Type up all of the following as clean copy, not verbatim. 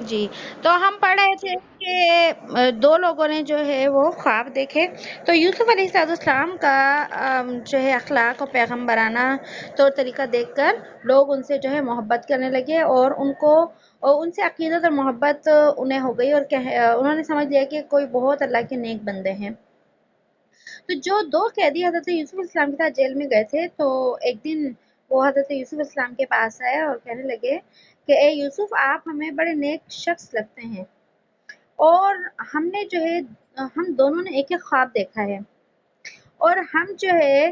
جی، تو ہم پڑھ رہے تھے کہ دو لوگوں نے جو ہے وہ خواب دیکھے، تو یوسف علیہ السلام کا جو ہے اخلاق اور پیغمبرانہ طور طریقہ دیکھ کر لوگ ان سے جو ہے محبت کرنے لگے، اور ان سے عقیدت اور محبت انہیں ہو گئی، اور انہوں نے سمجھ لیا کہ کوئی بہت اللہ کے نیک بندے ہیں۔ تو جو دو قیدی حضرت یوسف علیہ السلام کے ساتھ جیل میں گئے تھے، تو ایک دن وہ حضرت یوسف علیہ السلام کے پاس آئے اور کہنے لگے کہ اے یوسف، آپ ہمیں بڑے نیک شخص لگتے ہیں، اور ہم نے جو ہے ہم دونوں نے ایک ایک خواب دیکھا ہے، اور ہم جو ہے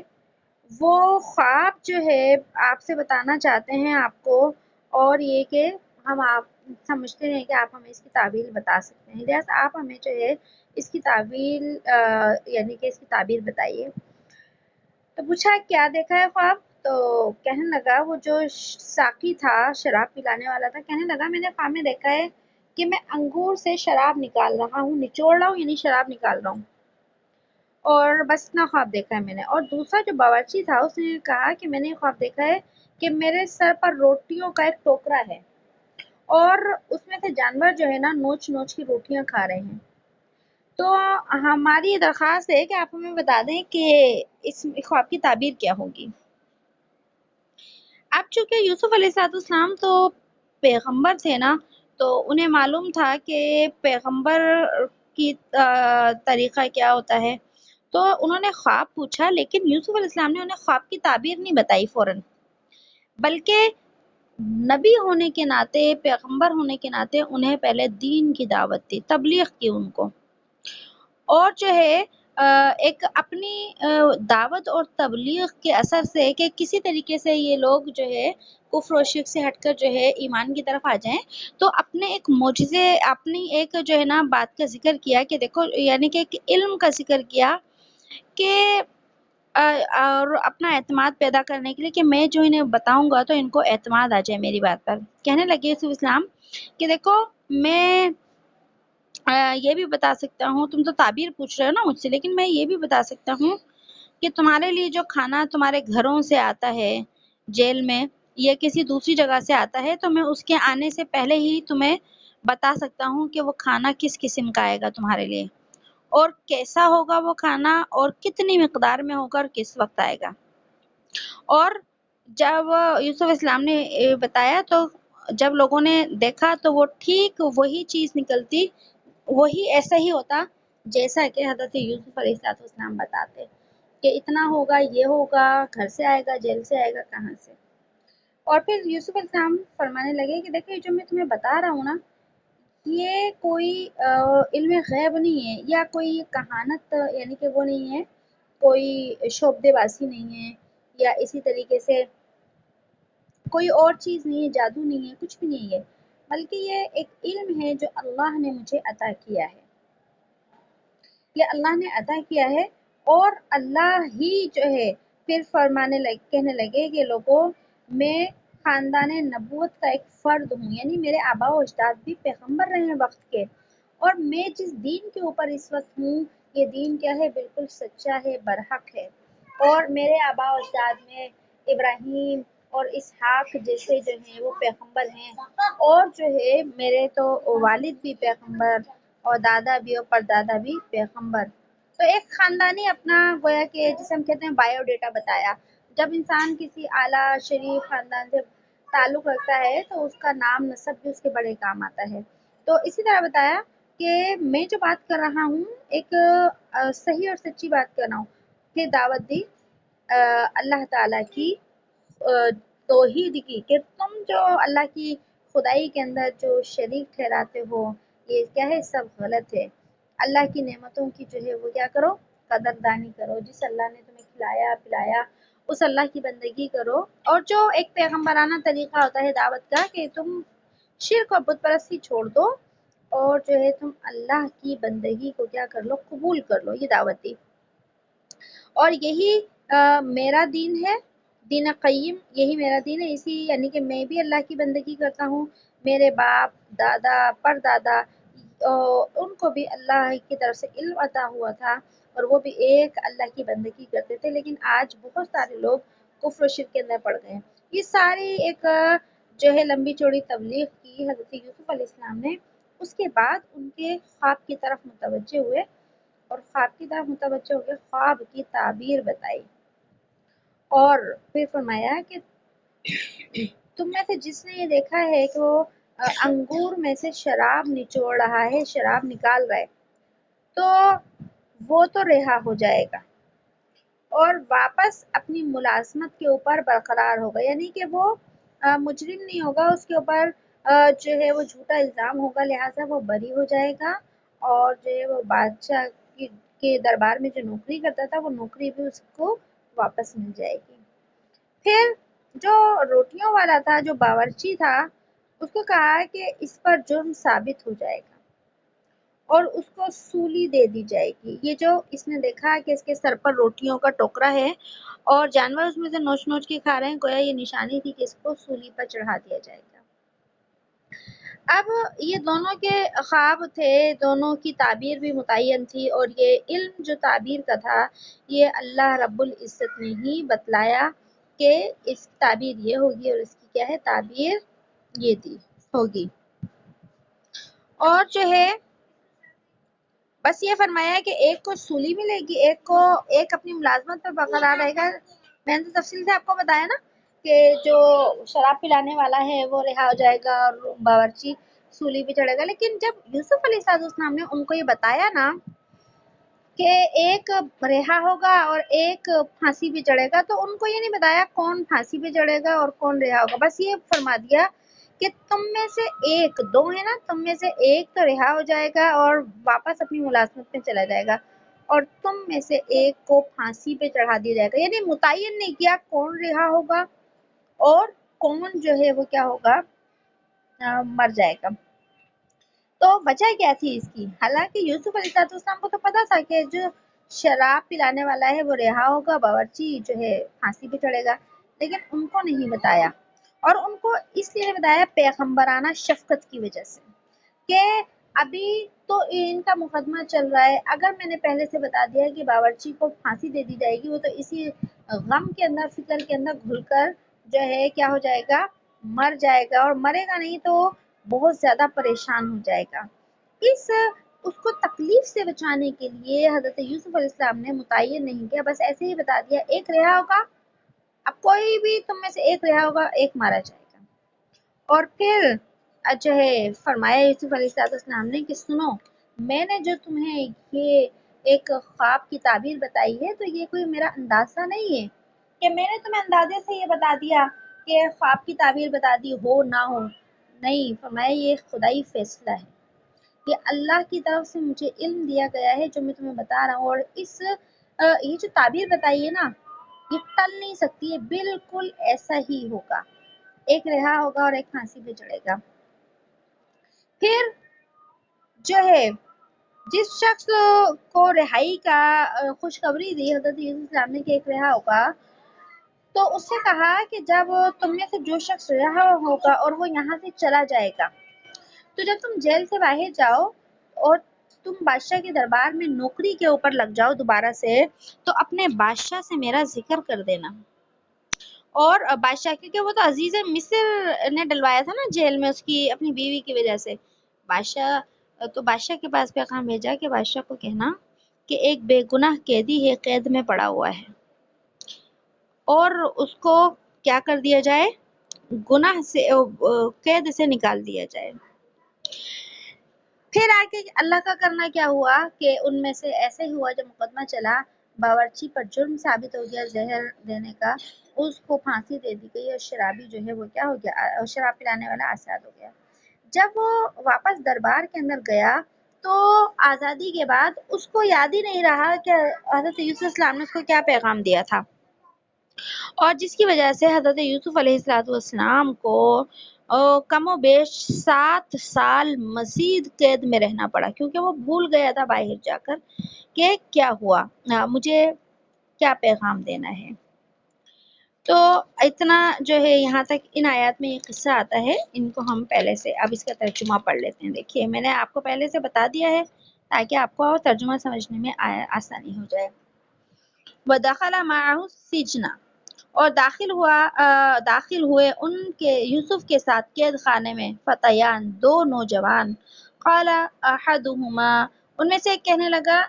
وہ خواب جو ہے آپ سے بتانا چاہتے ہیں آپ کو، اور یہ کہ ہم آپ سمجھتے ہیں کہ آپ ہمیں اس کی تعبیر بتا سکتے ہیں، لہٰذا آپ ہمیں جو ہے اس کی تعبیر یعنی کہ اس کی تعبیر بتائیے۔ تو پوچھا کیا دیکھا ہے خواب؟ تو کہنے لگا وہ جو ساقی تھا، شراب پلانے والا تھا، کہنے لگا میں نے خواب میں دیکھا ہے کہ میں انگور سے شراب نکال رہا ہوں، نچوڑ رہا ہوں یعنی شراب نکال رہا ہوں، اور بس اتنا خواب دیکھا ہے میں نے۔ اور دوسرا جو باورچی تھا اس نے کہا کہ میں نے خواب دیکھا ہے کہ میرے سر پر روٹیوں کا ایک ٹوکرا ہے، اور اس میں سے جانور جو ہے نا نوچ نوچ کی روٹیاں کھا رہے ہیں۔ تو ہماری درخواست ہے کہ آپ ہمیں بتا دیں کہ اس خواب کی تعبیر کیا ہوگی۔ اب چونکہ یوسف علیہ السلام تو پیغمبر تھے نا، تو انہیں معلوم تھا کہ پیغمبر کی طریقہ کیا ہوتا ہے، تو انہوں نے خواب پوچھا، لیکن یوسف علیہ السلام نے انہیں خواب کی تعبیر نہیں بتائی فوراً، بلکہ نبی ہونے کے ناطے، پیغمبر ہونے کے ناطے انہیں پہلے دین کی دعوت دی، تبلیغ کی ان کو، اور جو ہے ایک اپنی دعوت اور تبلیغ کے اثر سے کہ کسی طریقے سے یہ لوگ جو ہے کفر و شرک سے ہٹ کر جو ہے ایمان کی طرف آ جائیں، تو اپنے ایک معجزے، اپنی ایک جو ہے نا بات کا ذکر کیا کہ دیکھو، یعنی کہ ایک علم کا ذکر کیا کہ اور اپنا اعتماد پیدا کرنے کے لیے کہ میں جو انہیں بتاؤں گا تو ان کو اعتماد آ جائے میری بات پر۔ کہنے لگے یوسف اسلام کہ دیکھو، میں یہ بھی بتا سکتا ہوں، تم تو تعبیر پوچھ رہے ہو نا مجھ سے، لیکن میں یہ بھی بتا سکتا ہوں کہ تمہارے لیے جو کھانا تمہارے گھروں سے آتا ہے جیل میں، یا کسی دوسری جگہ سے آتا ہے، تو میں اس کے آنے سے پہلے ہی تمہیں بتا سکتا ہوں کہ وہ کھانا کس قسم کا آئے گا تمہارے لیے، اور کیسا ہوگا وہ کھانا، اور کتنی مقدار میں ہوگا، اور کس وقت آئے گا۔ اور جب یوسف اسلام نے بتایا، تو جب لوگوں نے دیکھا تو وہ ٹھیک وہی چیز نکلتی، وہی ایسا ہی ہوتا جیسا کہ حضرت یوسف علیہ السلام بتاتے کہ اتنا ہوگا، یہ ہوگا، گھر سے آئے گا، جیل سے آئے گا، کہاں سے۔ اور پھر یوسف علیہ السلام فرمانے لگے کہ دیکھیں، جو میں تمہیں بتا رہا ہوں نا، یہ کوئی علم غیب نہیں ہے، یا کوئی کہانت یعنی کہ وہ نہیں ہے، کوئی شعبدے باسی نہیں ہے، یا اسی طریقے سے کوئی اور چیز نہیں ہے، جادو نہیں ہے، کچھ بھی نہیں ہے، بلکہ یہ ایک علم ہے جو اللہ نے مجھے عطا کیا ہے، یہ اللہ نے عطا کیا ہے۔ اور اللہ ہی جو ہے پھر کہنے لگے کہ لوگوں، میں خاندان نبوت کا ایک فرد ہوں، یعنی میرے آبا و اجداد بھی پیغمبر رہے ہیں وقت کے، اور میں جس دین کے اوپر اس وقت ہوں، یہ دین کیا ہے، بالکل سچا ہے، برحق ہے، اور میرے آبا و اجداد میں ابراہیم اور اسحاق جیسے جو ہیں وہ پیغمبر ہیں، اور جو ہے میرے تو والد بھی پیغمبر، اور دادا بھی اور پردادا بھی پیغمبر۔ تو ایک خاندانی اپنا گویا کہ جسے ہم کہتے ہیں بایو ڈیٹا بتایا۔ جب انسان کسی اعلیٰ شریف خاندان سے تعلق رکھتا ہے تو اس کا نام نسب بھی اس کے بڑے کام آتا ہے۔ تو اسی طرح بتایا کہ میں جو بات کر رہا ہوں ایک صحیح اور سچی بات کر رہا ہوں، کہ دعوت دی اللہ تعالیٰ کی توحید کی، کہ تم جو اللہ کی خدائی کے اندر جو شریک ٹھہراتے ہو، یہ کیا ہے، سب غلط ہے۔ اللہ کی نعمتوں کی جو ہے وہ کیا کرو، قدردانی کرو، جس اللہ نے تمہیں کھلایا پلایا اس اللہ کی بندگی کرو، اور جو ایک پیغمبرانہ طریقہ ہوتا ہے دعوت کا کہ تم شرک اور بت پرستی چھوڑ دو، اور جو ہے تم اللہ کی بندگی کو کیا کر لو، قبول کر لو، یہ دعوت دی۔ اور یہی میرا دین ہے، دین قیم، یہی میرا دین ہے، اسی یعنی کہ میں بھی اللہ کی بندگی کرتا ہوں، میرے باپ دادا پردادا ان کو بھی اللہ کی طرف سے علم عطا ہوا تھا، اور وہ بھی ایک اللہ کی بندگی کرتے تھے، لیکن آج بہت سارے لوگ کفر و شرک کے اندر پڑ گئے ہیں۔ یہ ساری ایک جو ہے لمبی چوڑی تبلیغ کی حضرت یوسف علیہ السلام نے، اس کے بعد ان کے خواب کی طرف متوجہ ہوئے اور خواب کی طرف متوجہ ہو کے خواب کی تعبیر بتائی اور پھر فرمایا کہ تم میں سے جس نے یہ دیکھا ہے کہ وہ انگور میں سے شراب نچوڑ رہا ہے، شراب نکال رہا ہے، تو وہ تو رہا ہو جائے گا اور واپس اپنی ملازمت کے اوپر برقرار ہوگا، یعنی کہ وہ مجرم نہیں ہوگا، اس کے اوپر جو ہے وہ جھوٹا الزام ہوگا، لہٰذا وہ بری ہو جائے گا اور جو ہے وہ بادشاہ کے دربار میں جو نوکری کرتا تھا وہ نوکری بھی اس کو واپس مل جائے گی۔ پھر جو روٹیوں والا تھا، جو باورچی تھا، اس کو کہا کہ اس پر جرم ثابت ہو جائے گا اور اس کو سولی دے دی جائے گی۔ یہ جو اس نے دیکھا کہ اس کے سر پر روٹیوں کا ٹوکرا ہے اور جانور اس میں سے نوچ نوچ کے کھا رہے ہیں، گویا یہ نشانی تھی کہ اس کو سولی پر چڑھا دیا جائے گا۔ اب یہ دونوں کے خواب تھے، دونوں کی تعبیر بھی متعین تھی اور یہ علم جو تعبیر کا تھا یہ اللہ رب العزت نے ہی بتلایا کہ اس کی تعبیر یہ ہوگی اور اس کی کیا ہے تعبیر یہ دی ہوگی۔ اور جو ہے بس یہ فرمایا کہ ایک کو سولی ملے گی، ایک اپنی ملازمت پر برقرار رہے گا۔ میں نے تو تفصیل سے آپ کو بتایا نا کہ جو شراب پلانے والا ہے وہ رہا ہو جائے گا اور باورچی سولی پہ چڑھے گا، لیکن جب یوسف علیہ السلام نے ان کو یہ بتایا نا کہ ایک رہا ہوگا اور ایک پھانسی پہ چڑھے گا، تو ان کو یہ نہیں بتایا کون پھانسی پہ چڑھے گا اور کون رہا ہوگا، بس یہ فرما دیا کہ تم میں سے ایک، دو ہے نا، تم میں سے ایک تو رہا ہو جائے گا اور واپس اپنی ملازمت پہ چلا جائے گا اور تم میں سے ایک کو پھانسی پہ چڑھا دیا جائے گا، یعنی متعین نہیں کیا کون رہا ہوگا اور کون جو ہے وہ کیا ہوگا مر جائے گا۔ تو وجہ کیا تھی اس کی؟ حالانکہ یوسف علیہ السلام کو تو پتا تھا کہ جو شراب پلانے والا ہے وہ رہا ہوگا، باورچی جو ہے پھانسی پہ چڑھے گا، لیکن ان کو نہیں بتایا اور ان کو اس لیے بتایا پیغمبرانہ شفقت کی وجہ سے کہ ابھی تو ان کا مقدمہ چل رہا ہے، اگر میں نے پہلے سے بتا دیا کہ باورچی کو پھانسی دے دی جائے گی، وہ تو اسی غم کے اندر، فکر کے اندر گھل کر جو ہے کیا ہو جائے گا مر جائے گا، اور مرے گا نہیں تو بہت زیادہ پریشان ہو جائے گا۔ اس کو تکلیف سے بچانے کے لیے حضرت یوسف علیہ السلام نے متعین نہیں کیا، بس ایسے ہی بتا دیا ایک رہا ہوگا، اب کوئی بھی تم میں سے ایک رہا ہوگا، ایک مارا جائے گا۔ اور پھر جو ہے فرمایا یوسف علیہ السلام نے کہ سنو، میں نے جو تمہیں یہ ایک خواب کی تعبیر بتائی ہے تو یہ کوئی میرا اندازہ نہیں ہے کہ میں نے تمہیں اندازے سے یہ بتا دیا کہ خواب کی تعبیر بتا دی ہو نہ ہو، نہیں، فرمایا یہ خدائی فیصلہ ہے، یہ اللہ کی طرف سے مجھے علم دیا گیا ہے جو میں تمہیں بتا رہا ہوں، اور یہ جو تعبیر بتائی ہے نا یہ ٹل نہیں سکتی ہے، بالکل ایسا ہی ہوگا، ایک رہا ہوگا اور ایک پھانسی پہ چڑھے گا۔ پھر جو ہے جس شخص کو رہائی کا خوشخبری دی حضرت یوسف السلام نے کہ ایک رہا ہوگا، تو اس سے کہا کہ جب تم میں سے جو شخص رہا ہوگا اور وہ یہاں سے چلا جائے گا، تو جب تم جیل سے باہر جاؤ اور تم بادشاہ کے دربار میں نوکری کے اوپر لگ جاؤ دوبارہ سے، تو اپنے بادشاہ سے میرا ذکر کر دینا، اور بادشاہ کیونکہ وہ تو عزیز مصر نے ڈلوایا تھا نا جیل میں اس کی اپنی بیوی کی وجہ سے، بادشاہ کے پاس پیغام بھیجا کہ بادشاہ کو کہنا کہ ایک بے گناہ قیدی ہے، قید میں پڑا ہوا ہے اور اس کو کیا کر دیا جائے، گناہ سے قید سے نکال دیا جائے۔ پھر آگے اللہ کا کرنا کیا ہوا کہ ان میں سے ایسے ہی ہوا، جب مقدمہ چلا، باورچی پر جرم ثابت ہو گیا زہر دینے کا، اس کو پھانسی دے دی گئی اور شرابی جو ہے وہ کیا ہو گیا، شراب پلانے والا آزاد ہو گیا۔ جب وہ واپس دربار کے اندر گیا تو آزادی کے بعد اس کو یاد ہی نہیں رہا کہ حضرت یوسف علیہ السلام نے اس کو کیا پیغام دیا تھا، اور جس کی وجہ سے حضرت یوسف علیہ السلام کو کم و بیش 7 سال مزید قید میں رہنا پڑا، کیونکہ وہ بھول گیا تھا باہر جا کر کہ کیا ہوا، مجھے کیا پیغام دینا ہے۔ تو اتنا جو ہے یہاں تک ان آیات میں یہ قصہ آتا ہے، ان کو ہم پہلے سے اب اس کا ترجمہ پڑھ لیتے ہیں۔ دیکھیے میں نے آپ کو پہلے سے بتا دیا ہے تاکہ آپ کو ترجمہ سمجھنے میں آسانی ہو جائے۔ وَدَخَلَ مَعَهُ السِّجْنَ، اور داخل ہوئے ان کے یوسف کے ساتھ قید خانے میں فتیان، دو نوجوان، قال احدہما، ان میں سے ایک کہنے لگا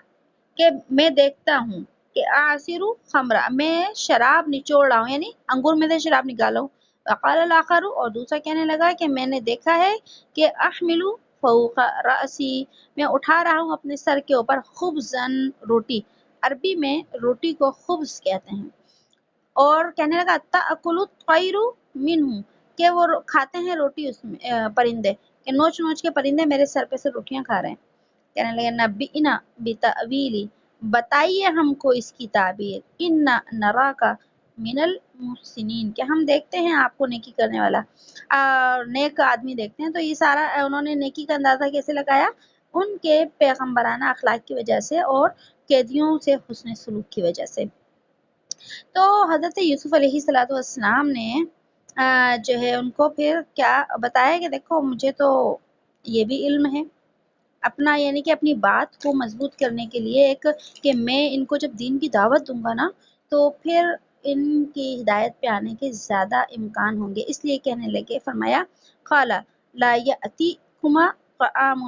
کہ میں دیکھتا ہوں کہ اعصر خمرہ، میں شراب نچوڑ رہا ہوں، یعنی انگور میں سے شراب نکالا ہوں۔ وقال الاخر، اور دوسرا کہنے لگا کہ میں نے دیکھا ہے کہ احمل فوق رأسی، میں اٹھا رہا ہوں اپنے سر کے اوپر خبزن، روٹی، عربی میں روٹی کو خبز کہتے ہیں۔ اور کہنے لگا تأکل الطیر منہ، کہ وہ کھاتے ہیں روٹی اس میں پرندے، کہ نوچ نوچ کے پرندے میرے سر پہ سے روٹیاں کھا رہے ہیں۔ کہنے لگے نبئنا بتأویلی، بتائیے ہم کو اس کی تعبیر، انا نراک من المحسنین، کہ ہم دیکھتے ہیں آپ کو نیکی کرنے والا، نیک آدمی دیکھتے ہیں۔ تو یہ سارا انہوں نے نیکی کا اندازہ کیسے لگایا؟ ان کے پیغمبرانہ اخلاق کی وجہ سے اور قیدیوں سے حسن سلوک کی وجہ سے۔ تو حضرت یوسف علیہ السلام نے جو ہے ان کو پھر کیا بتایا کہ دیکھو مجھے تو یہ بھی علم ہے اپنا، یعنی کہ اپنی بات کو مضبوط کرنے کے لیے، ایک کہ میں ان کو جب دین کی دعوت دوں گا نا تو پھر ان کی ہدایت پہ آنے کے زیادہ امکان ہوں گے، اس لیے کہنے لگے، فرمایا قال لا یأتیکما طعام،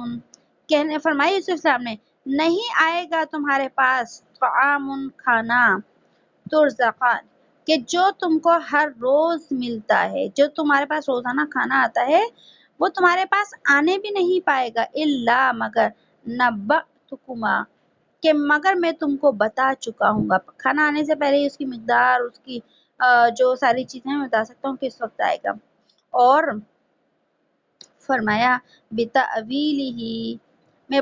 کہنے فرمایا یوسف السلام نے نہیں آئے گا تمہارے پاس طعام، کھانا، ترزقان، کہ جو تم کو ہر روز ملتا ہے، جو تمہارے پاس روزانہ کھانا آتا ہے وہ تمہارے پاس آنے بھی نہیں پائے گا، الا مگر نبأتکما، کہ مگر میں تم کو بتا چکا ہوں گا، کھانا آنے سے پہلے ہی اس کی مقدار، اس کی جو ساری چیزیں میں بتا سکتا ہوں کہ اس وقت آئے گا۔ اور فرمایا بتأویلہ، میں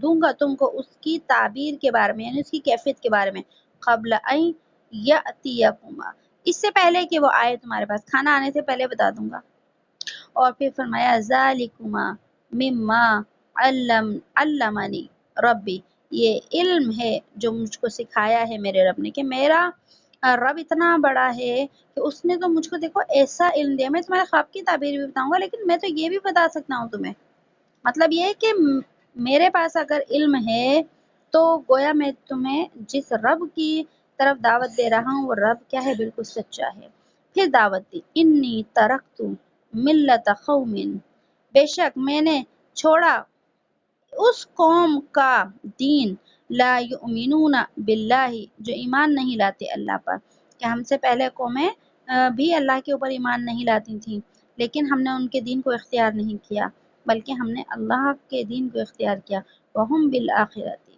دوں گا تم کو اس کی تعبیر کے بارے میں، یعنی اس کی کیفیت کے بارے میں، قبل ان یأتیکما، اس سے پہلے کہ وہ آئے تمہارے پاس، کھانا آنے سے پہلے بتا دوں گا۔ اور پھر فرمایا ذالکما مما علمنی ربی، یہ علم ہے جو مجھ کو سکھایا ہے میرے رب نے، کہ میرا رب اتنا بڑا ہے کہ اس نے تو مجھ کو دیکھو ایسا علم دیا، میں تمہارے خواب کی تعبیر بھی بتاؤں گا لیکن میں تو یہ بھی بتا سکتا ہوں تمہیں، مطلب یہ کہ میرے پاس اگر علم ہے تو گویا میں تمہیں جس رب کی طرف دعوت دے رہا ہوں وہ رب کیا ہے، بالکل سچا ہے۔ پھر دعوت دی، انی ترکت ملت قوم، بے شک میں نے چھوڑا اس قوم کا دین، لا یؤمنون باللہ، جو ایمان نہیں لاتے اللہ پر، کہ ہم سے پہلے قومیں بھی اللہ کے اوپر ایمان نہیں لاتی تھیں لیکن ہم نے ان کے دین کو اختیار نہیں کیا بلکہ ہم نے اللہ کے دین کو اختیار کیا، وہم بالآخرۃ،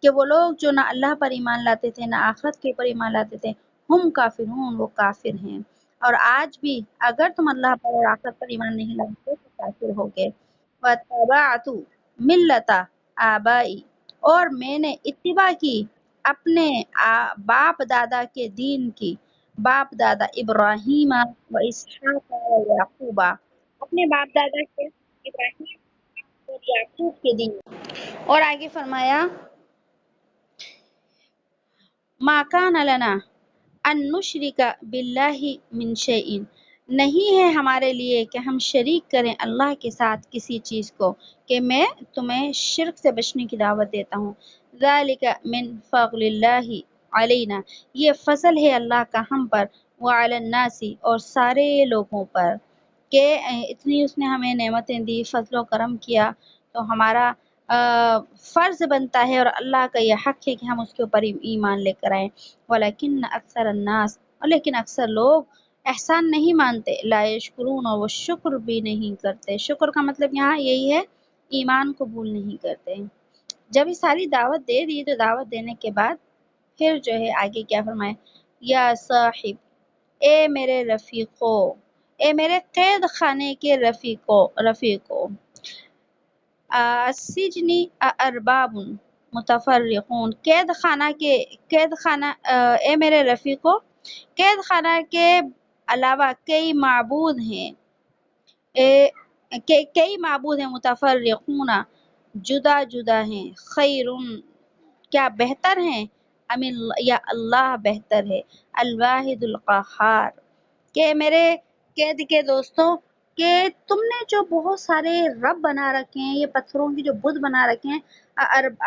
کہ وہ لوگ جو نہ اللہ پر ایمان لاتے تھے نہ آخرت کے اوپر ایمان لاتے تھے، ہم کافرون، وہ کافر ہیں۔ اور آج بھی اگر تم اللہ پر اور آخرت پر ایمان نہیں لاتے تو کافر ہوگے۔ وَاتَّبَعْتُ ملت آبائی، اور میں نے اتباع کی اپنے باپ دادا کے دین کی، باپ دادا ابراہیم و اسحاق و یعقوب، اپنے باپ دادا کے ابراہیم اور یعقوب کے دین۔ اور آگے فرمایا ما کان لنا ان نشرک باللہ من شیء، نہیں ہے ہمارے لیے کہ ہم شریک کریں اللہ کے ساتھ کسی چیز کو، کہ میں تمہیں شرک سے بچنے کی دعوت دیتا ہوں۔ ذالک من فضل اللہ علینا، یہ فضل ہے اللہ کا ہم پر، وعلی الناس، اور سارے لوگوں پر، کہ اتنی اس نے ہمیں نعمتیں دی، فضل و کرم کیا، تو ہمارا فرض بنتا ہے اور اللہ کا یہ حق ہے کہ ہم اس کے اوپر ایمان لے کر آئیں۔ ولیکن اکثر الناس، اور لیکن اکثر لوگ احسان نہیں مانتے، لا یشکرون، اور وہ شکر بھی نہیں کرتے۔ شکر کا مطلب یہاں یہی ہے ایمان قبول نہیں کرتے۔ جب یہ ساری دعوت دے دی تو دعوت دینے کے بعد پھر جو ہے آگے کیا فرمائے، یا صاحب، اے میرے رفیقو، اے میرے قید خانے کے رفیقو، السجن ارباب متفرقون، قید خانہ اے میرے رفیقو، قید خانہ کے علاوہ کئی معبود ہیں، کئی معبود ہیں، متفرقون، جدا جدا ہیں، خیر، کیا بہتر ہیں، یا اللہ بہتر ہے، الواحد القہار، کہ میرے قید کے دوستوں کہ تم نے جو بہت سارے رب بنا رکھے ہیں، یہ پتھروں کی جو بت بنا رکھے ہیں،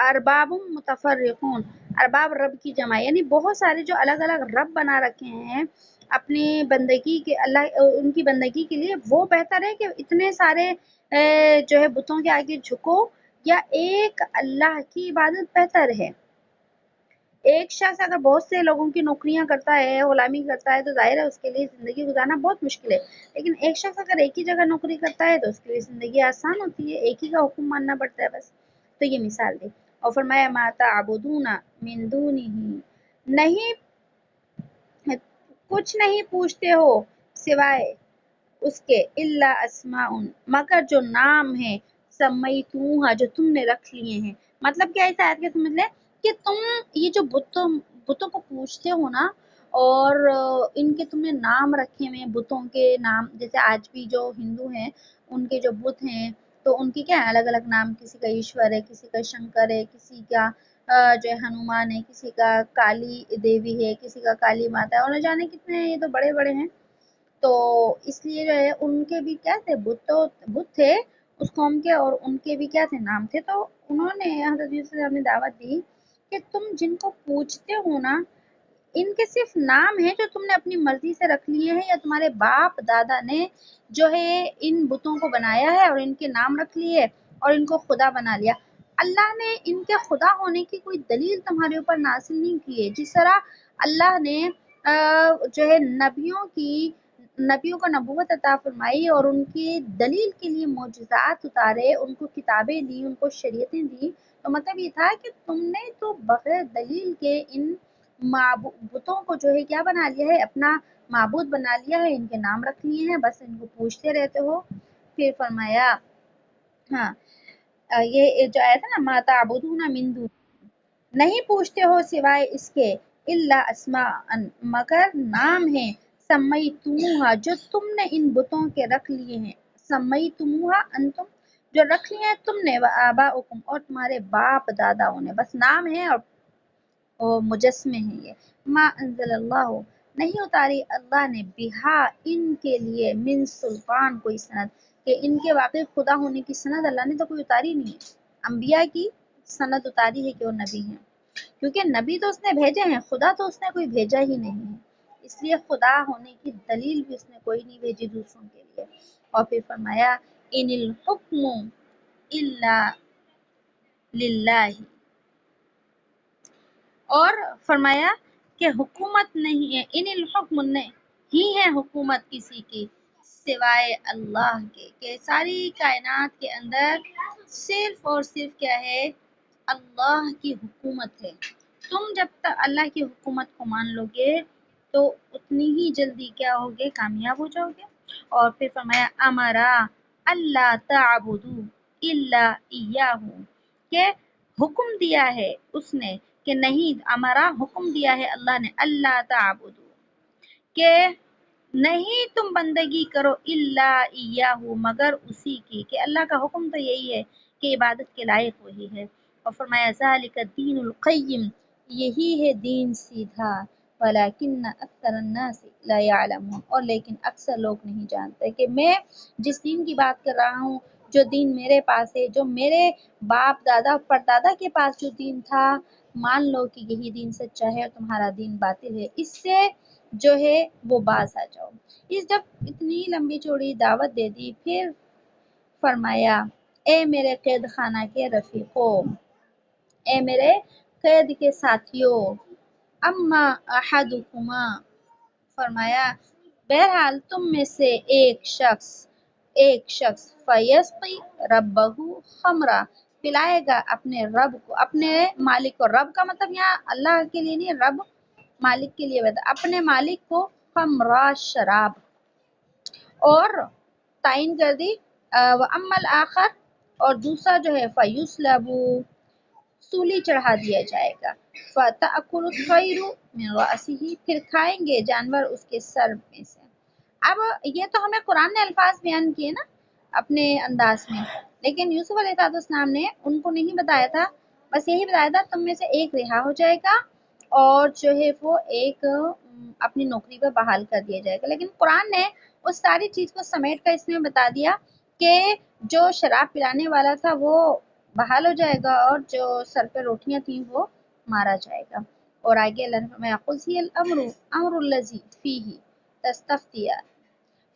ارباب متفرقون، ارباب رب کی جمع، یعنی بہت سارے جو الگ الگ رب بنا رکھے ہیں اپنی بندگی کے، اللہ ان کی بندگی کے لیے، وہ بہتر ہے کہ اتنے سارے جو ہے بتوں کے آگے جھکو، یا ایک اللہ کی عبادت بہتر ہے۔ ایک شخص اگر بہت سے لوگوں کی نوکریاں کرتا ہے، غلامی کرتا ہے، تو ظاہر ہے اس کے لیے زندگی گزارنا بہت مشکل ہے، لیکن ایک شخص اگر ایک ہی جگہ نوکری کرتا ہے تو اس کے لیے زندگی آسان ہوتی ہے، ایک ہی کا حکم ماننا پڑتا ہے بس۔ تو یہ مثال دی اور فرمایا ما تعبدون من دونہ، نہیں کچھ نہیں پوچھتے ہو سوائے اس کے، الا اسماء، مگر جو نام ہے، سمیتموہا، جو تم نے رکھ لیے ہیں۔ مطلب کیا ہے اس آیت کے سمجھ لیں کہ تم یہ جو بتوں کو پوچھتے ہو نا، اور ان کے تم نے نام رکھے ہوئے ہیں، بتوں کے نام، جیسے آج بھی جو ہندو ہیں ان کے جو بت ہیں تو ان کے کیا ہے الگ الگ نام، کسی کا ایشور ہے، کسی کا شنکر ہے، کسی کا جو ہے ہنومان ہے، کسی کا کالی دیوی ہے، کسی کا کالی ماتا ہے، اور نہ جانے کتنے ہیں، یہ تو بڑے بڑے ہیں۔ تو اس لیے جو ہے ان کے بھی کیا تھے، بت تھے اس قوم کے، اور ان کے بھی کیا تھے، نام تھے۔ تو انہوں نے حضرت یوسف علیہ السلام نے دعوت دی کہ تم جن کو پوچھتے ہو نا، ان کے صرف نام ہیں جو تم نے اپنی مرضی سے رکھ لیے ہیں، یا تمہارے باپ دادا نے جو ہے ان بتوں کو بنایا ہے اور ان کے نام رکھ لیے اور ان کو خدا بنا لیا۔ اللہ نے ان کے خدا ہونے کی کوئی دلیل تمہارے اوپر نازل نہیں کی ہے، جس طرح اللہ نے جو ہے نبیوں کو نبوت عطا فرمائی اور ان کی دلیل کے لیے معجزات اتارے، ان کو کتابیں دی، ان کو شریعتیں دی۔ تو مطلب یہ تھا کہ تم نے تو بغیر دلیل کے ان بتوں کو جو ہے کیا بنا لیا ہے، اپنا معبود بنا لیا ہے، ان کے نام رکھ لیے ہیں، بس ان کو پوچھتے رہتے ہو۔ پھر فرمایا ہاں یہ جو آیا تھا نا، ما تعبدون من دون، نہیں پوچھتے ہو سوائے اس کے، الا اسماء، مگر نام ہے، سمیتموہا، جو تم نے ان بتوں کے رکھ لیے ہیں، سمیتموہا انتم، جو رکھ لیے ہیں تم نے، وآباؤکم، اور تمہارے باپ داداؤں نے، بس نام ہے اور مجسمے ہیں یہ۔ ما انزل اللہ، نہیں اتاری اللہ نے، بہا، ان کے لیے، من سلطان، کوئی سند، کہ ان کے واقعی خدا ہونے کی سند اللہ نے تو کوئی اتاری نہیں ہے۔ انبیاء کی سند اتاری ہے کہ وہ نبی ہیں، کیونکہ نبی تو اس نے بھیجے ہیں، خدا تو اس نے کوئی بھیجا ہی نہیں ہے، اس لیے خدا ہونے کی دلیل بھی اس نے کوئی نہیں بھیجی دوسروں کے لیے۔ اور پھر فرمایا ان الحکم الا للہ، اور فرمایا کہ حکومت نہیں ہے، ان الحکم نہیں ہے حکومت کسی کی سوائے اللہ کے، کہ ساری کائنات کے اندر صرف اور صرف کیا ہے، اللہ کی حکومت ہے۔ تم جب تک اللہ کی حکومت کو مان لو گے تو اتنی ہی جلدی کیا ہوگے، کامیاب ہو جاؤ گے۔ اور پھر فرمایا امرا اللہ تعبدو الا ایاہ، کہ حکم دیا ہے اس نے، کہ نہیں، ہمارا حکم دیا ہے اللہ نے، اللہ تعبدو، کہ نہیں تم بندگی کرو، الا ایاہ، مگر اسی کی، کہ اللہ کا حکم تو یہی ہے کہ عبادت کے لائق وہی ہے۔ اور فرمایا ذالک الدین القیم، یہی ہے دین سیدھا، ولکن اکثر الناس لا یعلمون، اور لیکن اکثر لوگ نہیں جانتے کہ میں جس دین کی بات کر رہا ہوں، جو دین میرے پاس ہے، جو میرے باپ دادا پردادا کے پاس جو دین تھا، مان لو کہ یہی دین سچا ہے اور تمہارا دین باطل ہے، اس سے جو ہے وہ باز آ جاؤ۔ اس جب اتنی لمبی چوڑی دعوت دے دی، پھر فرمایا اے میرے قید خانہ کے رفیقوں، اے میرے قید کے ساتھیوں، اما احدکما، فرمایا بہرحال تم میں سے ایک شخص فیسقی ربہ خمرہ، پلائے گا اپنے رب کو، اپنے مالک کو، رب کا مطلب یہاں اللہ کے لیے نہیں، رب مالک کے لیے بتا، اپنے مالک کو خمرہ، شراب، اور تعین کر دی وَأَمَّا الْآخَرُ، اور دوسرا جو ہے فَيُصْلَبُ، سولی چڑھا دیا جائے گا، فَتَأْكُلُ الطَّيْرُ مِنْ رَأْسِهِ، پھر کھائیں گے جانور اس کے سر میں سے۔ اب یہ تو ہمیں قرآن نے الفاظ بیان کیے نا اپنے انداز میں، لیکن یوسف علیہ السلام نے ان کو نہیں بتایا تھا، بس یہی بتایا تھا تم میں سے ایک رہا ہو جائے گا اور جو ہے وہ ایک اپنی نوکری پہ بحال کر دیا جائے گا۔ لیکن قرآن نے اس ساری چیز کو سمیٹ کر اس نے بتا دیا کہ جو شراب پلانے والا تھا وہ بحال ہو جائے گا اور جو سر پہ روٹیاں تھیں وہ مارا جائے گا۔ اور آگے اللہ نے فرمایا قضی الامر امر الذی فیہ تستفتیان،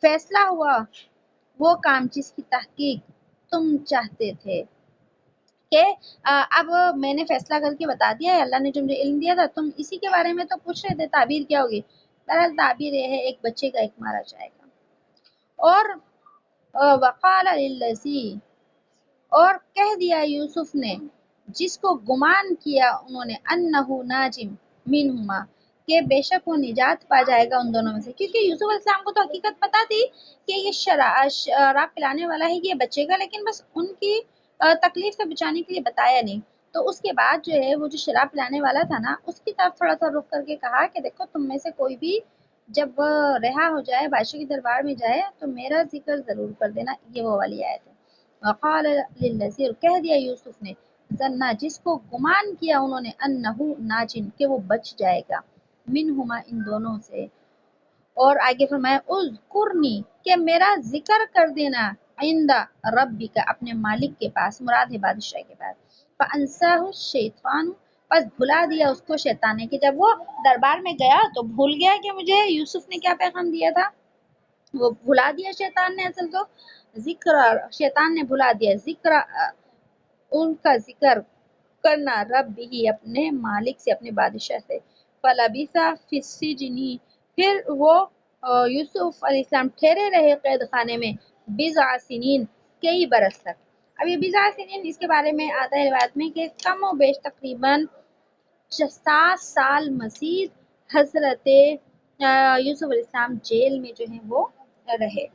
فیصلہ ہوا وہ کام جس کی تحقیق تم چاہتے تھے کہ اب میں نے فیصلہ کر کے بتا دیا ہے، اللہ نے جو مجھے علم دیا تھا، تم اسی کے بارے میں تو پوچھ رہے تھے تعبیر کیا ہوگی۔ بہرحال تعبیر یہ ہے ایک بچے کا ایک مارا جائے گا۔ اور وقال للذی، اور کہہ دیا یوسف نے جس کو گمان کیا انہوں نے انہو ناجم منہما، کہ بے شک وہ نجات پا جائے گا ان دونوں میں سے، کیونکہ یوسف علیہ السلام کو تو حقیقت پتہ تھی کہ یہ شراب پلانے والا ہے، یہ بچے گا، لیکن بس ان کی تکلیف سے بچانے کے لیے بتایا نہیں۔ تو اس کے بعد جو ہے وہ جو شراب پلانے والا تھا نا، اس کی طرف تھوڑا سا رخ کر کے کہا کہ دیکھو تم میں سے کوئی بھی جب رہا ہو جائے، بادشاہ کے دربار میں جائے تو میرا ذکر ضرور کر دینا۔ یہ وہ والی آیت ہے۔ وقال للذی، کہہ دیا یوسف نے، ظنا جس کو گمان کیا انہوں نے، انہو ناجن، کہ وہ بچ جائے گا، منہما ان دونوں سے۔ اور آگے فرمایا اذکرنی، کہ میرا ذکر کر دینا، عند ربک، اپنے مالک کے پاس، مراد ہے بادشاہ کے پاس۔ فانساہ الشیطان، پس بھلا دیا اس کو شیطان نے، کہ جب وہ دربار میں گیا تو بھول گیا کہ مجھے یوسف نے کیا پیغام دیا تھا، وہ بھلا دیا شیطان نے اصل تو ذکر، شیطان نے بھلا دیا ذکر، ان کا ذکر کرنا، رب بھی، اپنے مالک سے، اپنے بادشاہ سے۔ فلبث فی السجن، پھر وہ یوسف علیہ السلام ٹھہرے رہے قید خانے میں، بضع سنین، کئی برس تک۔ اب یہ بضع سنین اس کے بارے میں آتا ہے روایت میں کہ کم و بیش تقریباً 7 سال مزید حضرت یوسف علیہ السلام جیل میں جو ہیں وہ رہے۔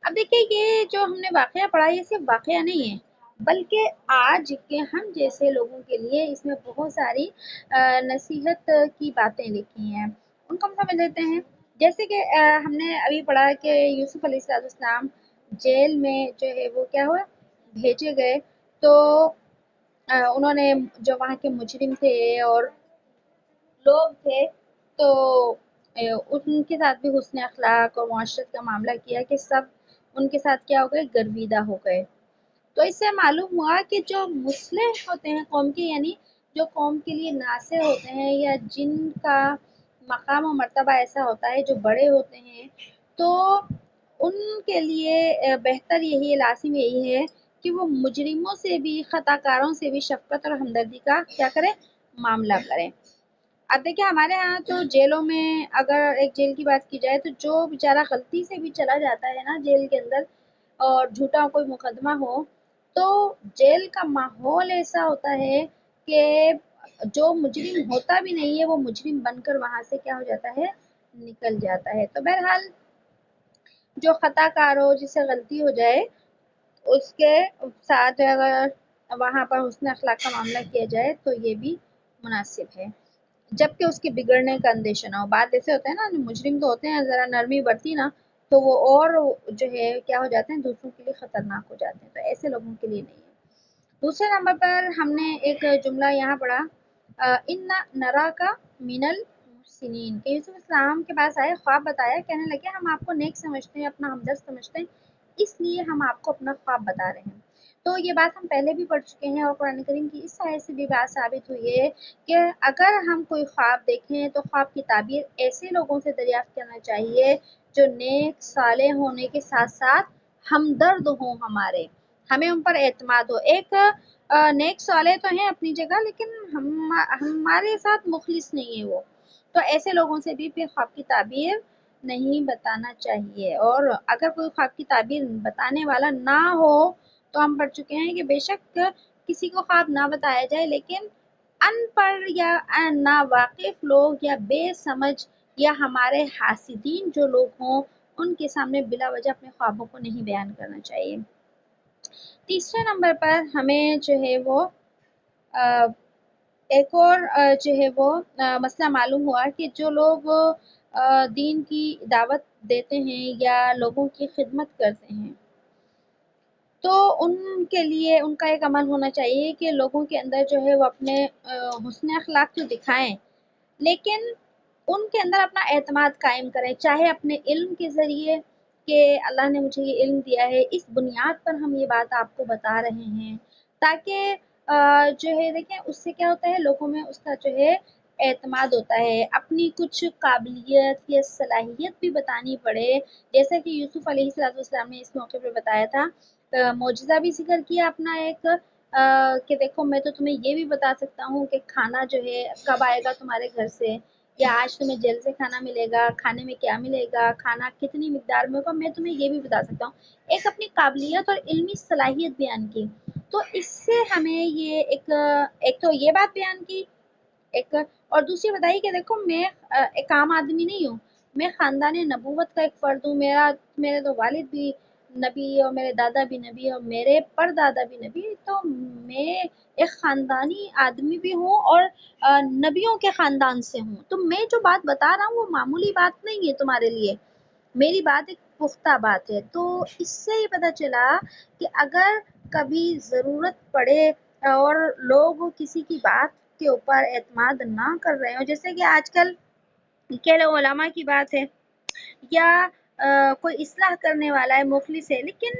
اب دیکھیں یہ جو ہم نے واقعہ پڑھا یہ صرف واقعہ نہیں ہے، بلکہ آج کے ہم جیسے لوگوں کے لیے اس میں بہت ساری نصیحت کی باتیں لکھی ہیں، ان کو ہم سمجھ لیتے ہیں۔ جیسے کہ ہم نے ابھی پڑھا کہ یوسف علیہ السلام جیل میں جو ہے وہ کیا ہوا، بھیجے گئے، تو انہوں نے جو وہاں کے مجرم تھے اور لوگ تھے تو ان کے ساتھ بھی حسن اخلاق اور معاشرت کا معاملہ کیا کہ سب ان کے ساتھ کیا ہو گئے، گرویدہ ہو گئے۔ تو اس سے معلوم ہوا کہ جو مصلح ہوتے ہیں قوم کے، یعنی جو قوم کے لیے ناصح ہوتے ہیں یا جن کا مقام و مرتبہ ایسا ہوتا ہے جو بڑے ہوتے ہیں، تو ان کے لیے بہتر یہی ہے، لازم یہی ہے کہ وہ مجرموں سے بھی، خطا کاروں سے بھی شفقت اور ہمدردی کا کیا کریں، معاملہ کریں۔ اب دیکھیں ہمارے ہاں تو جیلوں میں اگر ایک جیل کی بات کی جائے تو جو بیچارہ غلطی سے بھی چلا جاتا ہے نا جیل کے اندر اور جھوٹا کوئی مقدمہ ہو، تو جیل کا ماحول ایسا ہوتا ہے کہ جو مجرم ہوتا بھی نہیں ہے وہ مجرم بن کر وہاں سے کیا ہو جاتا ہے، نکل جاتا ہے۔ تو بہرحال جو خطا کار ہو، جس سے غلطی ہو جائے، اس کے ساتھ اگر وہاں پر حسن اخلاق کا معاملہ کیا جائے تو یہ بھی مناسب ہے، جبکہ اس کے بگڑنے کا اندیشہ نہ ہو۔ بات ایسے ہوتا ہے نا، مجرم تو ہوتے ہیں ذرا نرمی برتی نا تو وہ اور جو ہے کیا ہو جاتے ہیں، دوسروں کے لیے خطرناک ہو جاتے ہیں، تو ایسے لوگوں کے لیے نہیں ہے۔ دوسرے نمبر پر ہم نے ایک جملہ یہاں پڑھا، ان نراکا من المحسنین، کہ یوسف السلام کے پاس آئے، خواب بتایا، کہنے لگے ہم آپ کو نیک سمجھتے ہیں، اپنا ہمدرد سمجھتے ہیں، اس لیے ہم آپ کو اپنا خواب بتا رہے ہیں۔ تو یہ بات ہم پہلے بھی پڑھ چکے ہیں، اور قرآن کریم کی اس آیت سے بھی بات ثابت ہوئی ہے کہ اگر ہم کوئی خواب دیکھیں تو خواب کی تعبیر ایسے لوگوں سے دریافت کرنا چاہیے جو نیک صالح ہونے کے ساتھ ساتھ ہمدرد ہوں، ہمیں ان پر اعتماد ہو۔ ایک نیک صالح تو ہیں اپنی جگہ، لیکن ہمارے ساتھ مخلص نہیں ہے وہ، تو ایسے لوگوں سے بھی پھر خواب کی تعبیر نہیں بتانا چاہیے۔ اور اگر کوئی خواب کی تعبیر بتانے والا نہ ہو تو ہم پڑھ چکے ہیں کہ بے شک کسی کو خواب نہ بتایا جائے، لیکن ان پڑھ یا ناواقف لوگ یا بے سمجھ یا ہمارے حاسدین جو لوگ ہوں ان کے سامنے بلا وجہ اپنے خوابوں کو نہیں بیان کرنا چاہیے۔ تیسرے نمبر پر ہمیں جو ہے وہ ایک اور جو ہے وہ مسئلہ معلوم ہوا کہ جو لوگ دین کی دعوت دیتے ہیں یا لوگوں کی خدمت کرتے ہیں تو ان کے لیے ان کا ایک عمل ہونا چاہیے کہ لوگوں کے اندر جو ہے وہ اپنے حسن اخلاق تو دکھائیں، لیکن ان کے اندر اپنا اعتماد قائم کریں، چاہے اپنے علم کے ذریعے کہ اللہ نے مجھے یہ علم دیا ہے، اس بنیاد پر ہم یہ بات آپ کو بتا رہے ہیں، تاکہ جو ہے دیکھیں اس سے کیا ہوتا ہے، لوگوں میں اس کا جو ہے اعتماد ہوتا ہے، اپنی کچھ قابلیت یا صلاحیت بھی بتانی پڑے، جیسا کہ یوسف علیہ السلام نے اس موقع پہ بتایا تھا، معجزہ بھی ذکر کیا اپنا ایک، کہ دیکھو میں تو تمہیں یہ بھی بتا سکتا ہوں کہ کھانا جو ہے کب آئے گا تمہارے گھر سے، یا آج تمہیں جیل سے کھانا ملے گا، کھانے میں کیا ملے گا، کھانا کتنی مقدار میں ہوگا، میں تمہیں یہ بھی بتا سکتا ہوں، ایک اپنی قابلیت اور علمی صلاحیت بیان کی۔ تو اس سے ہمیں یہ ایک تو یہ بات بیان کی، ایک اور دوسری بتائی کہ دیکھو میں ایک عام آدمی نہیں ہوں، میں خاندان نبوت کا ایک فرد ہوں، میرے تو والد بھی نبی اور میرے دادا بھی نبی اور میرے پردادا بھی نبی، تو میں ایک خاندانی آدمی بھی ہوں اور نبیوں کے خاندان سے ہوں، تو میں جو بات بتا رہا ہوں وہ معمولی بات نہیں ہے تمہارے لیے، میری بات ایک پختہ بات ہے۔ تو اس سے یہ پتہ چلا کہ اگر کبھی ضرورت پڑے اور لوگ کسی کی بات کے اوپر اعتماد نہ کر رہے ہوں، جیسے کہ آج کل کہہ لو علماء کی بات ہے یا کوئی اصلاح کرنے والا ہے، مخلص ہے، لیکن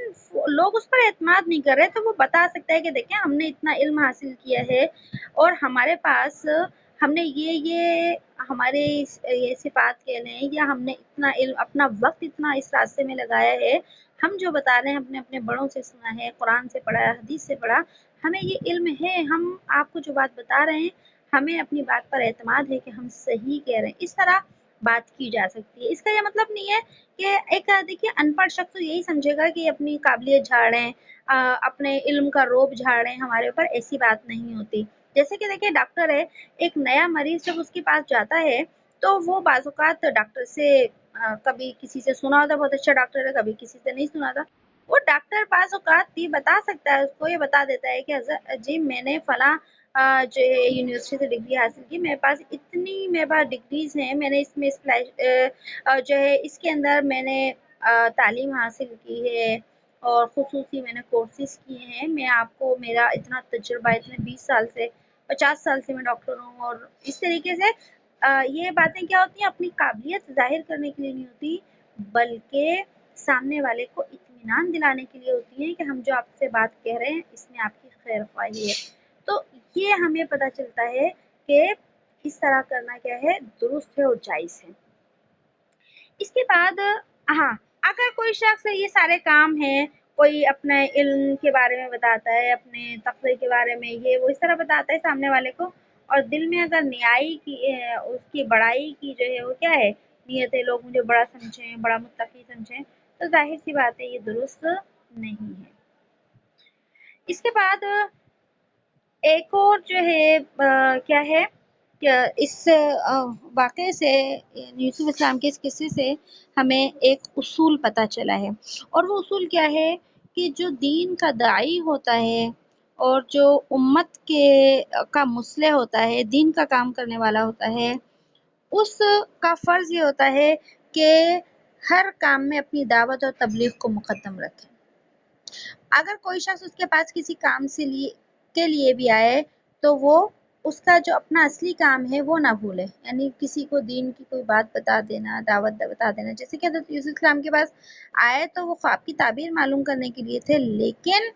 لوگ اس پر اعتماد نہیں کر رہے، تو وہ بتا سکتا ہے کہ دیکھیں ہم نے اتنا علم حاصل کیا ہے اور ہمارے پاس ہم نے یہ ہمارے یہ صفات کہہ لیں یا ہم نے اتنا علم اپنا وقت اتنا اس راستے میں لگایا ہے، ہم جو بتا رہے ہیں اپنے اپنے بڑوں سے سنا ہے، قرآن سے پڑھا ہے، حدیث سے پڑھا، ہمیں یہ علم ہے، ہم آپ کو جو بات بتا رہے ہیں ہمیں اپنی بات پر اعتماد ہے کہ ہم صحیح کہہ رہے ہیں، اس طرح بات کی جا سکتی ہے۔ اس کا یہ مطلب نہیں ہے کہ ایک دیکھیے ان پڑھ شخص تو یہی سمجھے گا کہ اپنی قابلیت جھاڑیں، اپنے علم کا روب جھاڑیں ہمارے اوپر، ایسی بات نہیں ہوتی۔ جیسے کہ دیکھیے ڈاکٹر ہے، ایک نیا مریض جب اس کے پاس جاتا ہے تو وہ بعض اوقات ڈاکٹر سے کبھی کسی سے سنا ہوتا، بہت اچھا ڈاکٹر ہے، کبھی کسی سے نہیں سنا تھا، وہ ڈاکٹر بعض اوقات یہ بتا سکتا ہے، اس کو یہ بتا دیتا ہے کہ حضرت جی میں نے فلاں جو ہے یونیورسٹی سے ڈگری حاصل کی، میرے پاس ڈگریز ہیں، میں نے اس میں جو ہے اس کے اندر میں نے تعلیم حاصل کی ہے اور خصوصی میں نے کورسز کیے ہیں، میں آپ کو میرا اتنا تجربہ، اتنے 20 سال سے 50 سال سے میں ڈاکٹر ہوں، اور اس طریقے سے یہ باتیں کیا ہوتی ہیں، اپنی قابلیت ظاہر کرنے کے لیے نہیں ہوتی، بلکہ سامنے والے کو اطمینان دلانے کے لیے ہوتی ہیں کہ ہم جو آپ سے بات کہہ رہے ہیں اس میں آپ کی خیر خواہی ہے۔ تو یہ ہمیں پتہ چلتا ہے کہ اس طرح کرنا کیا ہے، درست ہے اور جائز ہے۔ اس کے بعد ہاں، اگر کوئی شخص یہ سارے کام ہیں، کوئی اپنے علم کے بارے میں بتاتا ہے، اپنے تقوی کے بارے میں یہ وہ اس طرح بتاتا ہے سامنے والے کو، اور دل میں اگر نیائی کی اس کی بڑائی کی جو ہے وہ کیا ہے نیت ہے، لوگ مجھے بڑا سمجھیں، بڑا متقی سمجھیں، تو ظاہر سی بات ہے یہ درست نہیں ہے۔ اس کے بعد ایک اور جو ہے کیا ہے کہ اس واقعے سے، یوسف اسلام کے اس قصے سے ہمیں ایک اصول پتہ چلا ہے، اور وہ اصول کیا ہے کہ جو دین کا داعی ہوتا ہے اور جو امت کا مصلح ہوتا ہے، دین کا کام کرنے والا ہوتا ہے، اس کا فرض یہ ہوتا ہے کہ ہر کام میں اپنی دعوت اور تبلیغ کو مقدم رکھے۔ اگر کوئی شخص اس کے پاس کسی کام کے لیے بھی آئے تو وہ اس کا جو اپنا اصلی کام ہے وہ نہ بھولے، یعنی کسی کو دین کی کوئی بات بتا دینا، دعوت بتا دینا، جیسے کہ حضرت یوسف اسلام کے پاس آئے تو وہ خواب کی تعبیر معلوم کرنے کے لیے تھے، لیکن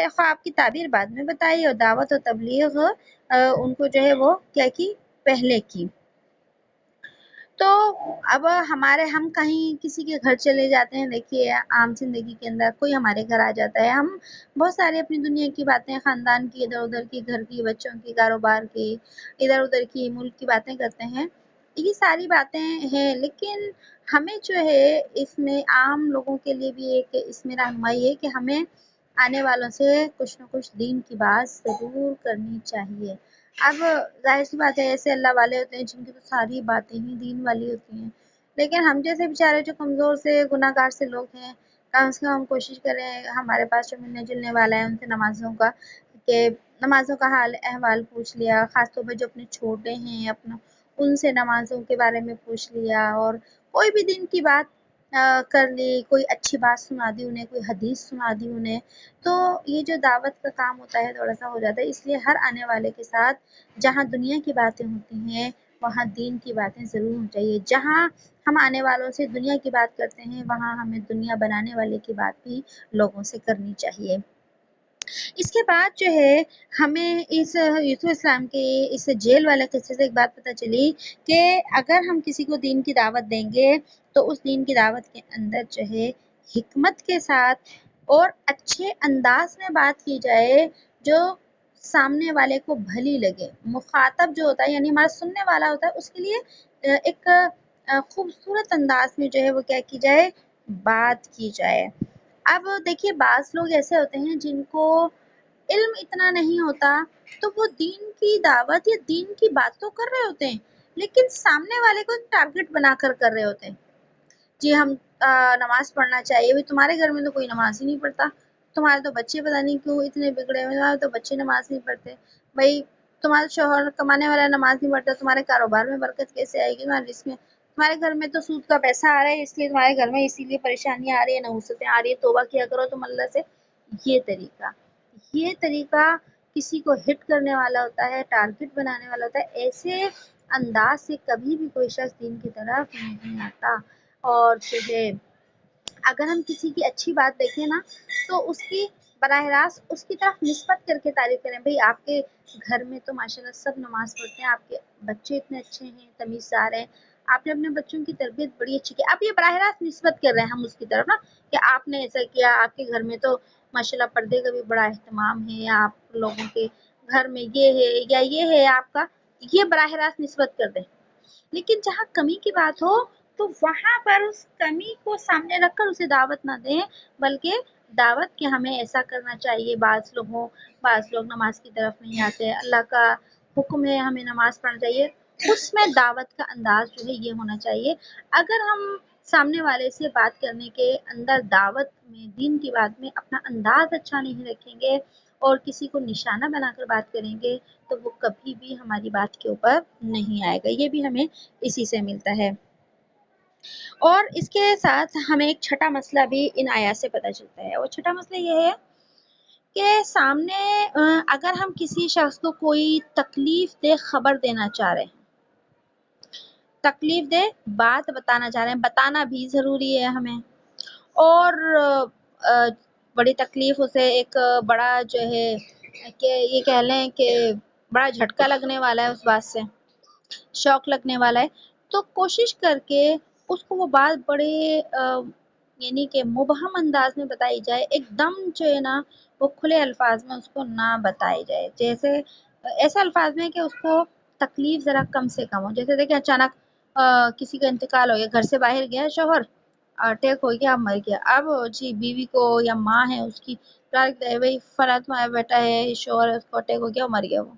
خواب کی تعبیر بعد میں بتائی اور دعوت اور تبلیغ ان کو جو ہے وہ کیا کی، پہلے کی۔ تو اب ہم کہیں کسی کے گھر چلے جاتے ہیں، دیکھیے عام زندگی کے اندر کوئی ہمارے گھر آ جاتا ہے، ہم بہت سارے اپنی دنیا کی باتیں، خاندان کی، ادھر ادھر کی، گھر کی، بچوں کی، کاروبار کی، ادھر ادھر کی، ملک کی باتیں کرتے ہیں، یہ ساری باتیں ہیں، لیکن ہمیں جو ہے اس میں عام لوگوں کے لیے بھی ایک اس میں رہنمائی ہے کہ ہمیں آنے والوں سے کچھ نہ کچھ دین کی بات ضرور کرنی چاہیے۔ اب ظاہر سی بات ہے ایسے اللہ والے ہوتے ہیں جن کی تو ساری باتیں ہی دین والی ہوتی ہیں، لیکن ہم جیسے بیچارے جو کمزور سے گناہ گار سے لوگ ہیں، کم سے کم ہم کوشش کریں ہمارے پاس جو ملنے جلنے والا ہے ان سے نمازوں کا حال احوال پوچھ لیا، خاص طور پہ جو اپنے چھوٹے ہیں ان سے نمازوں کے بارے میں پوچھ لیا، اور کوئی بھی دین کی بات کر لی، کوئی اچھی بات سنا دی انہیں، کوئی حدیث سنا دی انہیں، تو یہ جو دعوت کا کام ہوتا ہے تھوڑا سا ہو جاتا ہے، اس لیے ہر آنے والے کے ساتھ جہاں دنیا کی باتیں ہوتی ہیں وہاں دین کی باتیں ضرور ہونی چاہیے. جہاں ہم آنے والوں سے دنیا کی بات کرتے ہیں وہاں ہمیں دنیا بنانے والے کی بات بھی لوگوں سے کرنی چاہیے. اس کے بعد جو ہے ہمیں اس یوسف اسلام کے اس جیل والے قصے سے ایک بات پتہ چلی کہ اگر ہم کسی کو دین کی دعوت دیں گے تو اس دین کی دعوت کے اندر جو ہے حکمت کے ساتھ اور اچھے انداز میں بات کی جائے جو سامنے والے کو بھلی لگے. مخاطب جو ہوتا ہے یعنی ہمارا سننے والا ہوتا ہے اس کے لیے ایک خوبصورت انداز میں جو ہے وہ کیا کی جائے بات کی جائے. اب دیکھیے بعض لوگ ایسے ہوتے ہیں جن کو علم اتنا نہیں ہوتا تو وہ دین کی دعوت یا دین کی بات تو کر رہے ہوتے ہیں لیکن سامنے والے کو ایک ٹارگٹ بنا کر رہے ہوتے ہیں. جی ہم نماز پڑھنا چاہیے. بھائی تمہارے گھر میں تو کوئی نماز ہی نہیں پڑھتا, تمہارے تو بچے پتہ نہیں کیوں اتنے بگڑے ہوئے, تمہارے تو بچے نماز نہیں پڑھتے. بھائی تمہارا شوہر کمانے والا نماز نہیں پڑھتا, تمہارے کاروبار میں برکت کیسے آئے گی, تمہارے رزق میں, تمہارے گھر میں تو سود کا پیسہ آ رہا ہے اس لیے تمہارے گھر میں اسی لیے پریشانیاں آ رہی ہیں, نحوستیں آ رہی ہے, توبہ کیا کرو تم اللہ سے. یہ طریقہ کسی کو ہٹ کرنے والا ہوتا ہے, ٹارگٹ بنانے والا ہوتا ہے. ایسے انداز سے کبھی بھی کوئی شخص دین کی طرف نہیں آتا. اور جو ہے اگر ہم کسی کی اچھی بات دیکھیں نا تو اس کی براہ راست اس کی طرف نسبت کر کے تعریف کریں. بھئی آپ کے گھر میں تو ماشاءاللہ سب نماز پڑھتے ہیں, آپ کے بچے اتنے اچھے ہیں, تمیزدار ہیں, آپ نے اپنے بچوں کی تربیت بڑی اچھی کی. آپ یہ براہ راست نسبت کر رہے ہیں ہم اس کی طرف نا کہ آپ نے ایسا کیا, آپ کے گھر میں تو ماشاءاللہ پردے کا بھی بڑا اہتمام ہے, یا آپ لوگوں کے گھر میں یہ ہے یا یہ ہے آپ کا, یہ براہ راست نسبت کر دیں. لیکن جہاں کمی کی بات ہو تو وہاں پر اس کمی کو سامنے رکھ کر اسے دعوت نہ دیں, بلکہ دعوت کہ ہمیں ایسا کرنا چاہیے. بعض لوگ نماز کی طرف نہیں آتے, اللہ کا حکم ہے ہمیں نماز پڑھنا چاہیے, اس میں دعوت کا انداز جو ہے یہ ہونا چاہیے. اگر ہم سامنے والے سے بات کرنے کے اندر دعوت میں دین کی بات میں اپنا انداز اچھا نہیں رکھیں گے اور کسی کو نشانہ بنا کر بات کریں گے تو وہ کبھی بھی ہماری بات کے اوپر نہیں آئے گا. یہ بھی ہمیں اسی سے ملتا ہے. اور اس کے ساتھ ہمیں ایک چھٹا مسئلہ بھی ان آیات سے پتہ چلتا ہے, اور چھٹا مسئلہ یہ ہے کہ سامنے اگر ہم کسی شخص کو کوئی تکلیف دہ خبر دینا چاہ رہے ہیں, تکلیف دہ بات بتانا چاہ رہے ہیں, بتانا بھی ضروری ہے ہمیں, اور بڑی تکلیف اسے ایک بڑا جو ہے کہ یہ کہہ لیں کہ بڑا جھٹکا لگنے والا ہے, اس بات سے شوق لگنے والا ہے, تو کوشش کر کے اس کو وہ بات بڑے یعنی کہ مبہم انداز میں بتائی جائے. ایک دم جو ہے نا وہ کھلے الفاظ میں اس کو نہ بتائی جائے, جیسے ایسے الفاظ میں کہ اس کو تکلیف ذرا کم سے کم ہو. جیسے دیکھیں اچانک کسی کا انتقال ہو گیا, گھر سے باہر گیا شوہر, اٹیک ہو گیا, اب مر گیا. اب جی بیوی کو یا ماں ہے اس کی بھائی فلاں تمہارا بیٹا ہے, شوہر اس کو اٹیک ہو گیا, مر گیا وہ.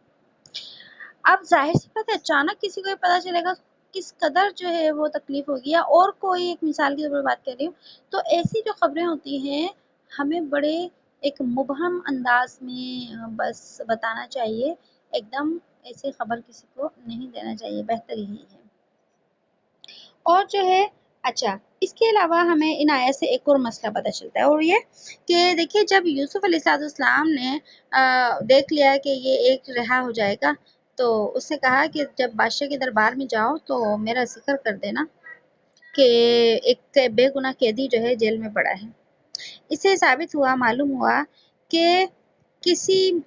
اب ظاہر سی بات ہے اچانک کسی کو یہ پتا چلے گا کس قدر جو ہے وہ تکلیف ہوگی. اور کوئی ایک مثال کے طور پر بات کر رہی ہوں, تو ایسی جو خبریں ہوتی ہیں ہمیں بڑے ایک مبہم انداز میں بس بتانا چاہیے. ایک دم ایسی خبر کسی کو نہیں دینا چاہیے, بہتر یہی ہے. اور جو ہے اچھا اس کے علاوہ ہمیں ان آیات سے ایک اور مسئلہ پتہ چلتا ہے, اور یہ کہ دیکھیے جب یوسف علیہ السلام نے دیکھ لیا کہ یہ ایک رہا ہو جائے گا تو اس سے کہا کہ جب بادشاہ کے دربار میں جاؤ تو میرا ذکر کر دینا کہ ایک بے گناہ قیدی جو ہے جیل میں پڑا ہے. اس سے ثابت ہوا, معلوم ہوا کہ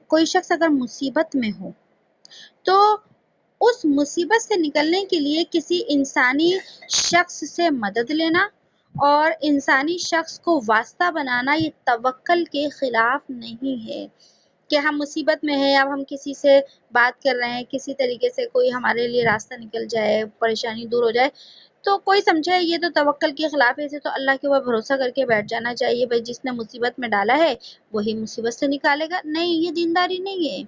کوئی شخص اگر مصیبت میں ہو تو اس مصیبت سے نکلنے کے لیے کسی انسانی شخص سے مدد لینا اور انسانی شخص کو واسطہ بنانا یہ توکل کے خلاف نہیں ہے. کہ ہم مصیبت میں ہیں, اب ہم کسی سے بات کر رہے ہیں, کسی طریقے سے کوئی ہمارے لیے راستہ نکل جائے, پریشانی دور ہو جائے, تو کوئی سمجھے یہ تو توکل کے خلاف ہے, اسے تو اللہ کے اوپر بھروسہ کر کے بیٹھ جانا چاہیے. بھائی جس نے مصیبت میں ڈالا ہے وہی مصیبت سے نکالے گا. نہیں, یہ دینداری نہیں ہے.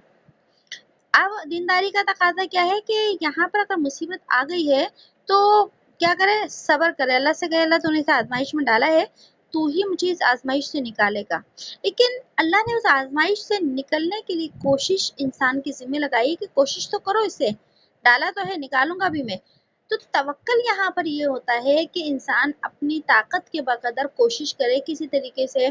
اب دینداری کا تقاضا کیا ہے کہ یہاں پر اگر مصیبت آ گئی ہے تو کیا کرے, صبر کرے, اللہ سے کہے اللہ تو نے اسے آزمائش میں ڈالا ہے, تو ہی مجھے اس آزمائش سے نکالے گا. لیکن اللہ نے اس آزمائش سے نکلنے کے لیے کوشش انسان کے ذمہ لگائی کہ کوشش تو کرو, اسے ڈالا تو ہے, نکالوں گا بھی میں. تو توکل یہاں پر یہ ہوتا ہے کہ انسان اپنی طاقت کے بقدر کوشش کرے, کسی طریقے سے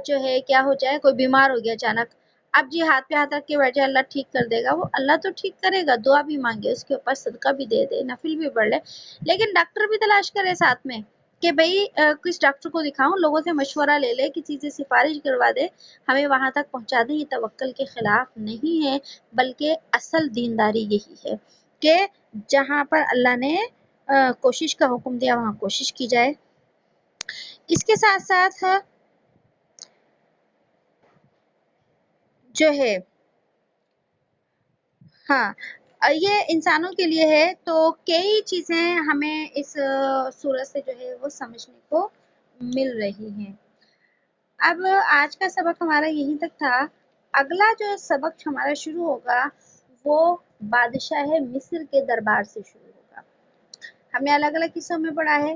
جو ہے کیا ہو جائے, کوئی بیمار ہو گیا اچانک, اب جی ہاتھ پہ ہاتھ رکھ کے بیٹھے اللہ ٹھیک کر دے گا، وہ اللہ تو ٹھیک کرے گا، دعا بھی مانگے اس کے اوپر، صدقہ بھی دے دے، نفل بھی پڑھ لے، لیکن ڈاکٹر بھی تلاش کرے ساتھ میں کہ بھئی کس ڈاکٹر کو دکھاؤں، لوگوں سے مشورہ لے لے، کسی سے سفارش کروا دے، ہمیں وہاں تک پہنچا دے۔ یہ توکل کے خلاف نہیں ہے، بلکہ اصل دینداری یہی ہے کہ جہاں پر اللہ نے کوشش کا حکم دیا وہاں کوشش کی جائے۔ اس کے ساتھ ساتھ جو ہے ہاں یہ انسانوں کے لیے ہے، تو کئی چیزیں ہمیں اس صورت سے جو ہے وہ سمجھنے کو مل رہی ہیں۔ اب آج کا سبق ہمارا یہیں تک تھا، اگلا جو سبق ہمارا شروع ہوگا وہ بادشاہ مصر کے دربار سے شروع ہوگا۔ ہم نے الگ الگ حصوں میں پڑھا ہے،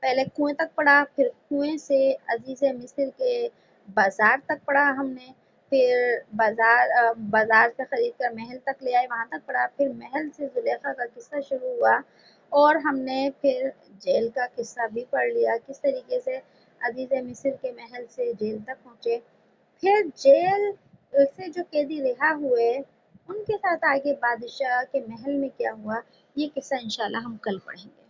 پہلے کنویں تک پڑھا، پھر کنویں سے عزیز مصر کے بازار تک پڑھا ہم نے، پھر بازار سے خرید کر محل تک لے آئے وہاں تک پڑھا، پھر محل سے زلیخا کا قصہ شروع ہوا، اور ہم نے پھر جیل کا قصہ بھی پڑھ لیا، کس طریقے سے عزیز مصر کے محل سے جیل تک پہنچے، پھر جیل سے جو قیدی رہا ہوئے ان کے ساتھ آگے بادشاہ کے محل میں کیا ہوا، یہ قصہ انشاءاللہ ہم کل پڑھیں گے۔